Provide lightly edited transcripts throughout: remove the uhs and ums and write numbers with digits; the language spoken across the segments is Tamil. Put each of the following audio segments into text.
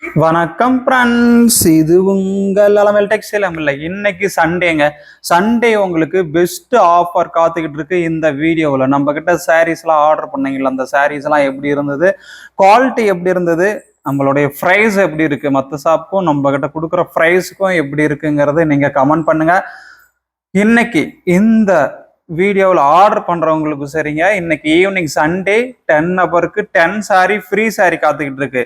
வணக்கம் ஃப்ரெண்ட்ஸ், இது உங்கள் அலமல் டெக்ஸ்டைல் இல்லை. இன்னைக்கு சண்டேங்க. சண்டே உங்களுக்கு பெஸ்ட் ஆஃபர் காத்துக்கிட்டு இருக்கு. இந்த வீடியோவில் நம்ம கிட்ட சாரீஸ்லாம் ஆர்டர் பண்ணீங்களா, அந்த சாரீஸ்லாம் எப்படி இருந்தது, குவாலிட்டி எப்படி இருந்தது, நம்மளுடைய ப்ரைஸ் எப்படி இருக்கு, மற்ற ஷாப்புக்கும் நம்ம கிட்ட கொடுக்குற ப்ரைஸுக்கும் எப்படி இருக்குங்கிறது நீங்க கமெண்ட் பண்ணுங்க. இன்னைக்கு இந்த வீடியோவில் ஆர்டர் பண்றவங்களுக்கு சரிங்க, இன்னைக்கு ஈவினிங் சண்டே 10 நபருக்கு 10 சாரி ஃப்ரீ சாரி காத்துக்கிட்டு இருக்கு.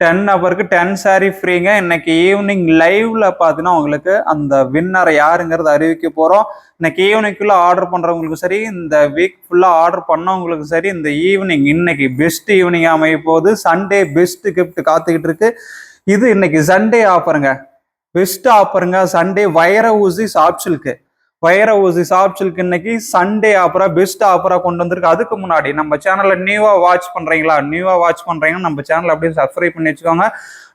10 நபருக்கு 10 சாரி ஃப்ரீங்க. இன்னைக்கு ஈவினிங் லைவ்ல பார்த்தீங்கன்னா உங்களுக்கு அந்த வின்னரை யாருங்கிறது அறிவிக்க போறோம். இன்னைக்கு ஈவினிங்குள்ள ஆர்டர் பண்றவங்களுக்கு சரி, இந்த வீக் ஃபுல்லா ஆர்டர் பண்ணவங்களுக்கு சரி, இந்த ஈவினிங் இன்னைக்கு பெஸ்ட் ஈவினிங் அமைய போகுது. சண்டே பெஸ்ட் கிஃப்ட் காத்துக்கிட்டு இருக்கு. இது இன்னைக்கு சண்டே ஆஃபருங்க, பெஸ்ட் ஆஃபருங்க. சண்டே வைர ஊசி சாப்சில்க்கு, வைர ஊசி சாப்சில்க்கு இன்னைக்கு சண்டே ஆஃபரா பெஸ்ட் ஆஃபரா கொண்டு வந்திருக்கு. அதுக்கு முன்னாடி நம்ம சேனல்ல நியூவா வாட்ச் பண்றீங்கன்னா நம்ம சேனல் அப்படியே சப்ஸ்கிரைப் பண்ணி வச்சுக்கோங்க.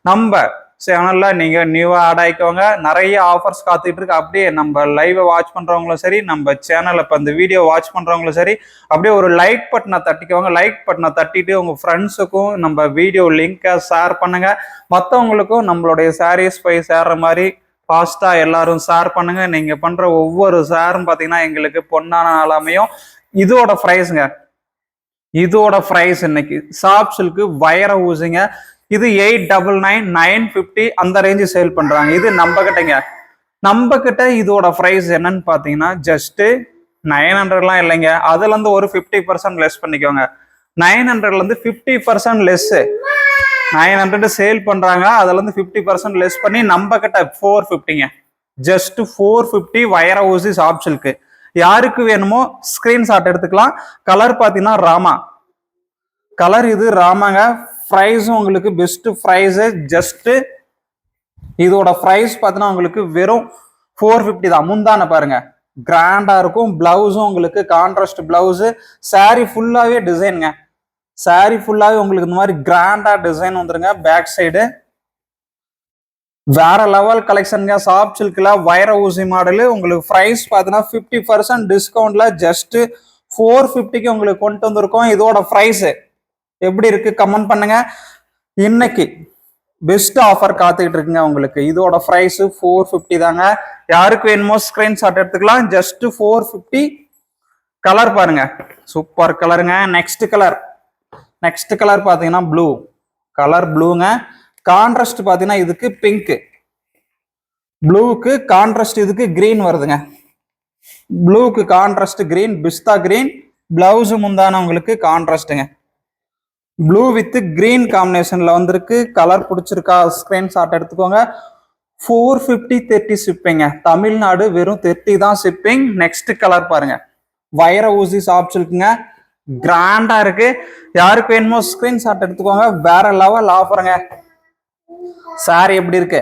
நம்ம சேனல்ல நீங்க நியூவா ஆட் ஆயிக்கோங்க. நிறைய ஆஃபர்ஸ் காத்துட்டு இருக்கு. அப்படியே நம்ம லைவ் வாட்ச் பண்றவங்களும் சரி, நம்ம சேனல்ல இப்ப இந்த வீடியோ வாட்ச் பண்றவங்களும் சரி, அப்படியே ஒரு லைக் பட்டனை தட்டிக்கோங்க. லைக் பட்டனை தட்டிட்டு உங்க ஃப்ரெண்ட்ஸுக்கும் நம்ம வீடியோ லிங்கை ஷேர் பண்ணுங்க. மற்றவங்களுக்கும் நம்மளுடைய சாரீஸ் போய் சேர்ற மாதிரி ஃபாஸ்டா எல்லாரும் ஷேர் பண்ணுங்க. நீங்க பண்ற ஒவ்வொரு ஷேரும் பாத்தீங்கன்னா எங்களுக்கு பொன்னான நாளாமையும். இதோட ப்ரைஸுங்க, இதோட ப்ரைஸ் இன்னைக்கு சாஃப்ட் சில்க் வைர ஊசிங்க. இது 899 950 அந்த ரேஞ்சு சேல் பண்றாங்க. இது நம்ம கிட்ட இதோட ப்ரைஸ் என்னன்னு பாத்தீங்கன்னா ஜஸ்ட் 900லாம் இல்லைங்க. அதுல இருந்து ஒரு 50% லெஸ் பண்ணிக்கோங்க. 900ல இருந்து 50% லெஸ். 900 சேல் பண்றாங்க, அதுல இருந்து 50% லெஸ் பண்ணி நம்ம கிட்ட 450ங்க. ஜஸ்ட் 450 வைர ஊசி சாஃப்ட் சில்க். யாருக்கு வேணுமோ ஸ்கிரீன்ஷாட் எடுத்துக்கலாம். கலர் பாத்தீங்கன்னா ராமா கலர், இது ராமாங்க. ப்ரைஸும் உங்களுக்கு பெஸ்ட் ப்ரைஸ். ஜஸ்ட் இதோட ப்ரைஸ் பார்த்தீங்கன்னா உங்களுக்கு வெறும் 450 தான். முந்தான பாருங்க, கிராண்டா இருக்கும். பிளவுஸும் உங்களுக்கு கான்ட்ராஸ்ட் பிளவுஸ். சாரி ஃபுல்லாவே டிசைனுங்க. சாரி ஃபுல்லாவே உங்களுக்கு இந்த மாதிரி கிராண்டா டிசைன் வந்துருங்க. பேக் சைடு வேற லெவல் கலெக்ஷனுங்க. சாஃப்ட் சில்க்ல வைர ஊசி மாடலு. உங்களுக்கு ப்ரைஸ் பார்த்தீங்கன்னா 50% டிஸ்கவுண்ட்ல ஜஸ்ட் 450க்கு உங்களுக்கு கொண்டு வந்திருக்கோம். இதோட ப்ரைஸ் எப்படி இருக்கு கமெண்ட் பண்ணுங்க. இன்னைக்கு பெஸ்ட் ஆஃபர் காத்துக்கிட்டு இருக்குங்க உங்களுக்கு. இதோட ப்ரைஸ் 450 தாங்க. யாருக்கு வேணுமோ ஸ்கிரீன்ஷாட் எடுத்துக்கலாம். ஜஸ்ட் 450. கலர் பாருங்க, சூப்பர் கலருங்க. நெக்ஸ்ட் கலர் பாத்தீங்கன்னா ப்ளூ கலர், ப்ளூங்க. கான்ட்ராஸ்ட் பாத்தீங்கன்னா இதுக்கு பிங்க், ப்ளூக்கு கான்ட்ராஸ்ட் இதுக்கு கிரீன் வருதுங்க. ப்ளூக்கு கான்ட்ராஸ்ட் கிரீன், பிஸ்தா கிரீன். பிளவுஸ் முந்தான உங்களுக்கு கான்ட்ராஸ்ட்டுங்க. ப்ளூ வித் கிரீன் காம்பினேஷன்ல வந்திருக்கு. கலர் பிடிச்சிருக்கா ஸ்கிரீன்ஷாட் எடுத்துக்கோங்க. 450 30 ஷிப்பிங்க. தமிழ்நாடு வெறும் 30 தான் ஷிப்பிங். நெக்ஸ்ட் கலர் பாருங்க, வைர ஊசி சாஃப்ட் சில்க்குங்க. கிராண்டா இருக்கு. யாருக்கு வேணுமோ ஸ்கிரீன்ஷாட் எடுத்துக்கோங்க. வேற லெவல் ஆஃபருங்க. சாரி எப்படி இருக்கு?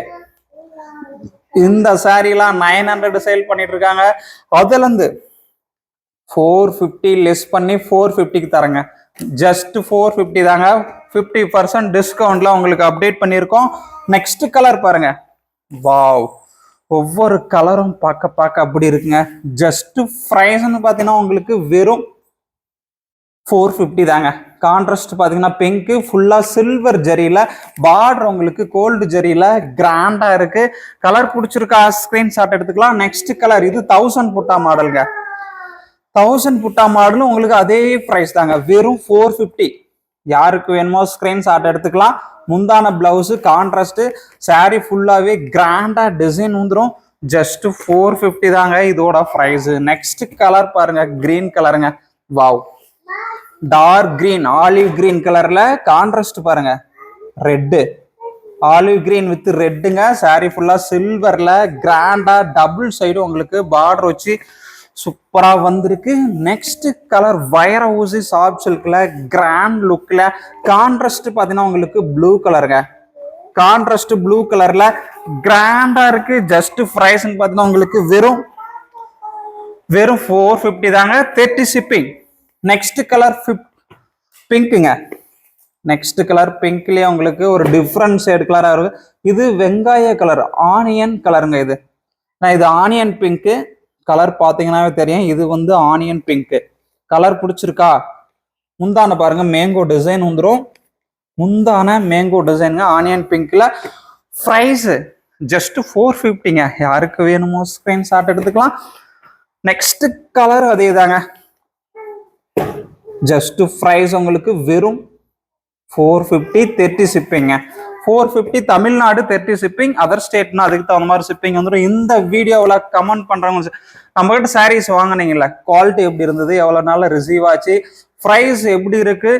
இந்த சாரிலாம் 900 சேல் பண்ணிட்டு இருக்காங்க. அதுல இருந்து 450 லெஸ் பண்ணி 450க்கு தரங்க. ஜஸ்ட் 450 தாங்க. 50% டிஸ்கவுண்ட்ல உங்களுக்கு அப்டேட் பண்ணியிருக்கோம். நெக்ஸ்ட் கலர் பாருங்க, வாவ். ஒவ்வொரு கலரும் பார்க்க அப்படி இருக்குங்க. ஜஸ்ட் ப்ரைஸ்ன்னு பார்த்தீங்கன்னா உங்களுக்கு வெறும் 450 தாங்க. கான்ட்ராஸ்ட் பார்த்தீங்கன்னா பிங்க், ஃபுல்லா சில்வர் ஜரியில பார்டர், உங்களுக்கு கோல்டு ஜரியில கிராண்டா இருக்கு. கலர் பிடிச்சிருக்கா ஸ்கிரீன்ஷாட் எடுத்துக்கலாம். நெக்ஸ்ட் கலர், இது 1000 புட்டா மாடலுங்க. 1000 புட்டா மாடலும் உங்களுக்கு அதே பிரைஸ் தாங்க, வெறும் 450. யாருக்கு வேணுமோ ஸ்கிரீன்ஷாட் எடுத்துக்கலாம். முந்தான பிளவுஸ் கான்ட்ராஸ்ட், சாரி ஃபுல்லாவே கிராண்டா டிசைன் வந்துடும். ஜஸ்ட் 450 தாங்க இதோட பிரைஸ். நெக்ஸ்ட் கலர் பாருங்க, கிரீன் கலருங்க. Wow, dark green, olive green கலர்ல கான்ட்ராஸ்ட் பாருங்க. ரெட்டு, ஆலிவ் கிரீன் வித் ரெட்டுங்க. சாரி ஃபுல்லா சில்வர்ல கிராண்டா டபுள் சைடு உங்களுக்கு பார்டர் வச்சு சூப்பரா வந்திருக்கு. நெக்ஸ்ட் கலர் வைர ஊசி சாஃப்ட் சில்க்ல கிராண்ட் லுக்ல. கான்ட்ராஸ்ட் பாத்தீங்கன்னா உங்களுக்கு ப்ளூ கலருங்க. கான்ட்ராஸ்ட் ப்ளூ கலர்ல கிராண்டா இருக்கு. ஜஸ்ட் பிரைஸ் பாத்தீங்கன்னா உங்களுக்கு வெறும் 450 தாங்க. 30 ஷிப்பிங். நெக்ஸ்ட் கலர் பிங்க்குங்க. நெக்ஸ்ட் கலர் பிங்க்லயே உங்களுக்கு ஒரு டிஃப்ரெண்ட் ஷேட் கலரா இருக்கு. இது வெங்காய கலர், ஆனியன் கலருங்க. இது ஆனியன் பிங்க் கலர் பாத்தீங்கன்னாவே தெரியும். இது வந்து ஆனியன் பிங்க் கலர் பிடிச்சிருக்கா? முந்தான பாருங்க, மேங்கோ டிசைன் வந்துடும். முந்தான மேங்கோ டிசைனுங்க, ஆனியன் பிங்க்ல. ப்ரைஸ் ஜஸ்ட் 450ங்க. யாருக்கு வேணுமோ ஸ்கிரீன்ஷாட் எடுத்துக்கலாம். நெக்ஸ்ட் கலர் அதே தாங்க. ஜஸ்ட் ப்ரைஸ் உங்களுக்கு வெறும் 450, 30 ஷிப்பிங்க. 450 தமிழ்நாடு, 30 ஷிப்பிங். அதர் ஸ்டேட்னா அதுக்கு தகுந்த மாதிரி ஷிப்பிங் வந்துடும். இந்த வீடியோவில் கமெண்ட் பண்றவங்க நம்ம கிட்ட சாரீஸ் வாங்கினீங்கல்ல, குவாலிட்டி எப்படி இருந்தது, எவ்வளவு நாள் ரிசீவ் ஆச்சு, ப்ரைஸ் எப்படி இருக்கு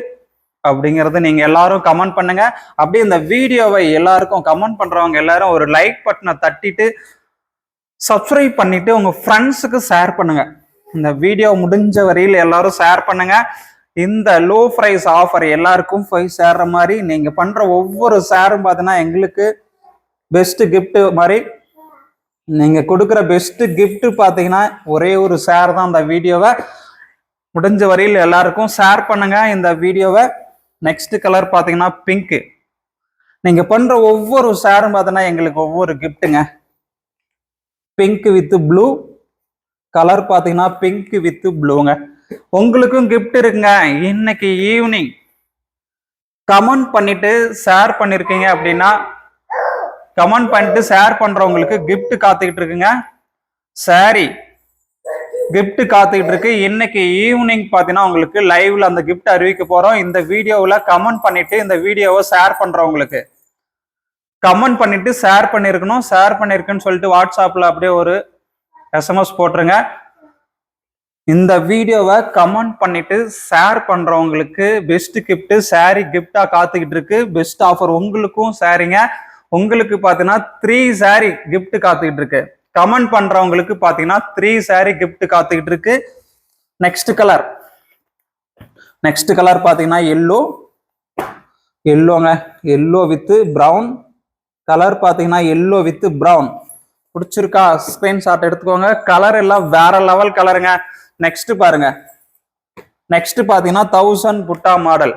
அப்படிங்கறது நீங்க எல்லாரும் கமெண்ட் பண்ணுங்க. அப்படியே இந்த வீடியோவை எல்லாருக்கும் கமெண்ட் பண்றவங்க எல்லாரும் ஒரு லைக் பட்டனை தட்டிட்டு சப்ஸ்கிரைப் பண்ணிட்டு உங்க ஃப்ரெண்ட்ஸுக்கு ஷேர் பண்ணுங்க. இந்த வீடியோ முடிஞ்ச வரையில் எல்லாரும் ஷேர் பண்ணுங்க. இந்த லோ பிரைஸ் ஆஃபர் எல்லாருக்கும் போய் சேர்ற மாதிரி நீங்க பண்ற ஒவ்வொரு ஷேரும் பார்த்தீங்கன்னா எங்களுக்கு பெஸ்ட் கிஃப்ட் மாதிரி. நீங்க கொடுக்குற பெஸ்ட் கிஃப்ட் பார்த்தீங்கன்னா ஒரே ஒரு ஷேர் தான். இந்த வீடியோவை முடிஞ்ச வரையில் எல்லாருக்கும் ஷேர் பண்ணுங்க இந்த வீடியோவை. நெக்ஸ்ட் கலர் பார்த்தீங்கன்னா பிங்க். நீங்க பண்ற ஒவ்வொரு ஷேரும் பார்த்தீங்கன்னா எங்களுக்கு ஒவ்வொரு கிஃப்ட்டுங்க. பிங்க் வித் ப்ளூ கலர் பார்த்தீங்கன்னா பிங்க் வித் ப்ளூங்க. உங்களுக்கும் கிஃப்ட் இருக்குங்க. இன்னைக்கு ஈவினிங் கமெண்ட் பண்ணிட்டு ஷேர் பண்ணிருக்கீங்க அப்படின்னா, கமெண்ட் பண்ணிட்டு ஷேர் பண்றவங்களுக்கு கிஃப்ட் காத்துக்கிட்டு இருக்குங்க. சாரி கிஃப்ட் காத்துக்கிட்டு இருக்கு. இன்னைக்கு ஈவினிங் பாத்தீங்கன்னா உங்களுக்கு லைவ்ல அந்த கிஃப்ட் அறிவிக்க போறோம். இந்த வீடியோவில் கமெண்ட் பண்ணிட்டு இந்த வீடியோவை ஷேர் பண்றவங்களுக்கு கமெண்ட் பண்ணிட்டு ஷேர் பண்ணிருக்கணும். ஷேர் பண்ணிருக்குன்னு சொல்லிட்டு வாட்ஸ்அப்ல அப்படியே ஒரு SMS போட்டுருங்க. இந்த வீடியோவை கமெண்ட் பண்ணிட்டு ஷேர் பண்றவங்களுக்கு பெஸ்ட் கிஃப்ட் சாரி கிஃப்டா காத்துக்கிட்டு இருக்கு. பெஸ்ட் ஆஃபர் உங்களுக்கும் சாரிங்க. உங்களுக்கு பாத்தீங்கன்னா 3 சாரி கிஃப்ட் காத்துக்கிட்டு இருக்கு. கமெண்ட் பண்றவங்களுக்கு பாத்தீங்கன்னா 3 சாரி கிஃப்ட் காத்துக்கிட்டு இருக்கு. நெக்ஸ்ட் கலர் பாத்தீங்கன்னா எல்லோங்க. எல்லோ வித் பிரவுன் கலர் பாத்தீங்கன்னா எல்லோ வித் பிரவுன். பிடிச்சிருக்கா? ஸ்கிரீன்ஷாட் எடுத்துக்கோங்க. கலர் எல்லாம் வேற லெவல் கலருங்க. நெக்ஸ்ட் பாருங்க. நெக்ஸ்ட் பாத்தீங்கன்னா 1000 புட்டா மாடல்.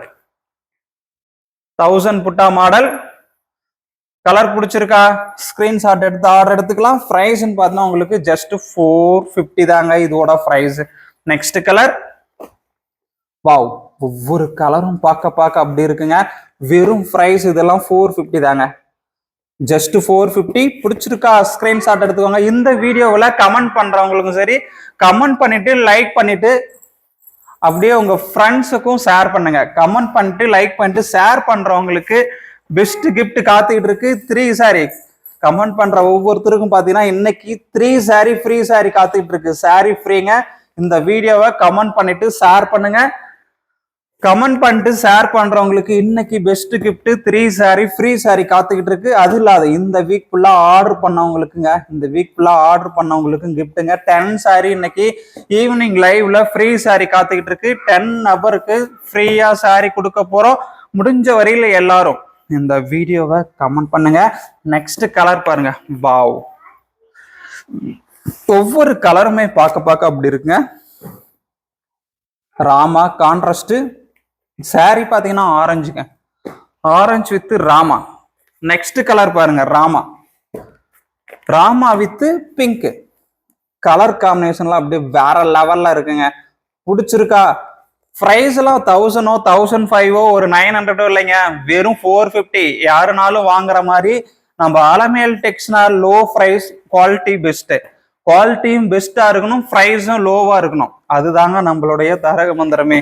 1000 புட்டா மாடல். கலர் பிடிச்சிருக்கா? ஸ்கிரீன்ஷாட் எடுத்து ஆர்டர் எடுத்துக்கலாம். பிரைஸ் பார்த்தீங்கன்னா உங்களுக்கு ஜஸ்ட் 450 தாங்க இதோட பிரைஸ். Next colour. வாவ், ஒவ்வொரு கலரும் பார்க்க அப்படி இருக்குங்க. வெறும் பிரைஸ் இதெல்லாம் 450 தாங்க. ஜஸ்ட் 450. பிடிச்சிருக்கா? ஸ்கிரீன்ஷாட் எடுத்துக்கோங்க. இந்த வீடியோவில் கமெண்ட் பண்றவங்களுக்கும் சரி, கமெண்ட் பண்ணிட்டு லைக் பண்ணிட்டு அப்படியே உங்க ஃப்ரெண்ட்ஸுக்கும் ஷேர் பண்ணுங்க. கமெண்ட் பண்ணிட்டு லைக் பண்ணிட்டு ஷேர் பண்றவங்களுக்கு பெஸ்ட் கிஃப்ட் காத்துக்கிட்டு இருக்கு. 3 சாரி கமெண்ட் பண்ற ஒவ்வொருத்தருக்கும் பாத்தீங்கன்னா இன்னைக்கு 3 சாரி ஃப்ரீ சாரி காத்துக்கிட்டு இருக்கு. சாரி ஃப்ரீங்க. இந்த வீடியோவை கமெண்ட் பண்ணிட்டு ஷேர் பண்ணுங்க. கமெண்ட் பண்ணிட்டு ஷேர் பண்றவங்களுக்கு இன்னைக்கு best gift 3 sorry free sorry காத்துக்கிட்டு இருக்கு. அது இல்லாத இந்த வீக் ஃபுல்லா ஆர்டர் பண்ணவங்களுக்குங்க, இந்த வீக் ஃபுல்லா ஆர்டர் பண்ணவங்களுக்கும் கிஃப்ட்டுங்க. 10 சாரி இன்னைக்கு ஈவினிங் லைவ்ல ஃப்ரீ சாரி காத்துக்கிட்டு இருக்கு. 10 நபருக்கு ஃப்ரீயா சாரி கொடுக்க போறோம். முடிஞ்ச வரையில எல்லாரும் இந்த வீடியோவை கமெண்ட் பண்ணுங்க. நெக்ஸ்ட் கலர் பாருங்க. வாவ், ஒவ்வொரு கலருமே பார்க்க அப்படி இருக்குங்க. ராமா கான்ட்ராஸ்ட் சாரி பாத்தீங்கன்னா ஆரஞ்சுங்க. Orange with Rama. Next colour பாருங்க. Rama with pink. கலர் காம்பினேஷன்லாம் அப்படியே வேற லெவல்ல இருக்குங்க. பிடிச்சிருக்கா? பிரைஸ் எல்லாம் 1000 1500 ஒரு 900 இல்லைங்க. வெறும் 450. யாருனாலும் வாங்குற மாதிரி நம்ம Alamel textiles low price, quality best. குவாலிட்டியும் பெஸ்டா இருக்கணும், பிரைஸும் லோவா இருக்கணும். அதுதாங்க நம்மளுடைய தரக மந்திரமே.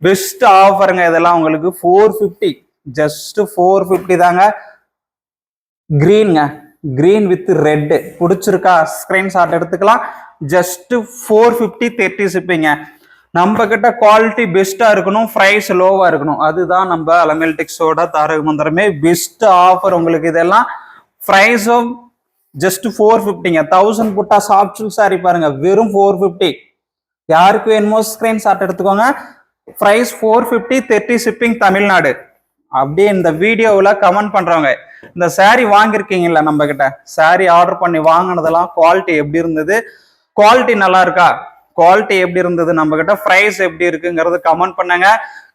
பெஸ்ட் ஆஃபருங்க இதெல்லாம் உங்களுக்கு. 450. ஜஸ்ட் 450 தாங்க. கிரீன்ங்க. Green with red. பிடிச்சிருக்கா? ஸ்கிரீன்ஷாட் எடுத்துக்கலாம். ஜஸ்ட் 450, 30 ஷிப்பிங்க. நம்ம கிட்ட குவாலிட்டி பெஸ்டா இருக்கணும், பிரைஸ் லோவா இருக்கணும். அதுதான் நம்ம அலமேல் டெக்ஸோட தாரக மந்திரமே. பெஸ்ட் ஆஃபர் உங்களுக்கு. இதெல்லாம் பிரைஸும் ஜஸ்ட் 450ங்க. 1000 புட்டா சாஃப்ட் சில்க் சாரி பாருங்க, வெறும் 450. யாருக்கு வேணுமோ ஸ்கிரீன்ஷாட் எடுத்துக்கோங்க. Price 450, 30 shipping Tamil Nadu. அப்படியே இந்த வீடியோவில் கமெண்ட் பண்றவங்க இந்த சாரி வாங்கியிருக்கீங்கல்ல, நம்ம கிட்ட சாரி ஆர்டர் பண்ணி வாங்கினதெல்லாம் குவாலிட்டி எப்படி இருந்தது, குவாலிட்டி நல்லா இருக்கா, குவாலிட்டி எப்படி இருந்தது, நம்ம கிட்ட பிரைஸ் எப்படி இருக்குங்கிறது கமெண்ட் பண்ணுங்க.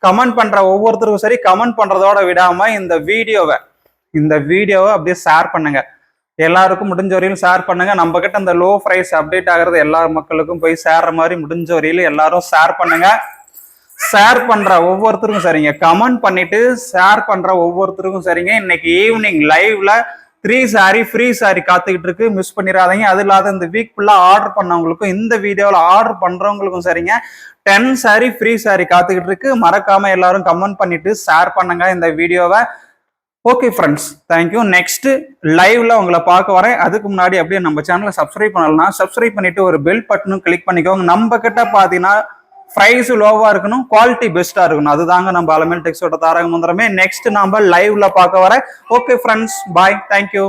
கமெண்ட் பண்ற ஒவ்வொருத்தருக்கும் சரி, கமெண்ட் பண்றதோட விடாம இந்த வீடியோவை அப்படியே ஷேர் பண்ணுங்க. எல்லாருக்கும் முடிஞ்ச வரையிலும் ஷேர் பண்ணுங்க. நம்ம கிட்ட இந்த லோ பிரைஸ் அப்டேட் ஆகிறது எல்லா மக்களுக்கும் போய் சேர்ற மாதிரி முடிஞ்ச வரையிலும் எல்லாரும் ஷேர் பண்ணுங்க. ஷேர் பண்ற ஒவ்வொருத்தருக்கும் சரிங்க, கமெண்ட் பண்ணிட்டு ஷேர் பண்ற ஒவ்வொருத்தருக்கும் சரிங்க. இன்னைக்கு ஈவினிங் லைவ்ல 3 சாரி ஃப்ரீ சாரி காத்துக்கிட்டு இருக்கு, மிஸ் பண்ணிடாதீங்க. அது இல்லாத இந்த வீக் ஃபுல்லா ஆர்டர் பண்ணவங்களுக்கும் இந்த வீடியோவில் ஆர்டர் பண்றவங்களுக்கும் சரிங்க 10 சாரி ஃப்ரீ சாரி காத்துக்கிட்டு இருக்கு. மறக்காம எல்லாரும் கமெண்ட் பண்ணிட்டு ஷேர் பண்ணுங்க இந்த வீடியோவை. Okay friends, thank you. நெக்ஸ்ட் லைவ்ல உங்களை பார்க்க வரேன். அதுக்கு முன்னாடி அப்படியே நம்ம சேனலை சப்ஸ்கிரைப் பண்ணலாம், சப்ஸ்கிரைப் பண்ணிட்டு ஒரு பெல் பட்டனும் கிளிக் பண்ணிக்கோங்க. நம்ம கிட்ட பாத்தீங்கன்னா பிரைஸ் லோவா இருக்கணும், குவாலிட்டி பெஸ்டா இருக்கணும். அதுதாங்க நம்ம அலமேல் டெக்ஸோட தாரக மந்திரமே. நெக்ஸ்ட் நாம லைவ்ல பார்க்க வரேன். ஓகே ஃப்ரெண்ட்ஸ், பாய், தேங்க்யூ.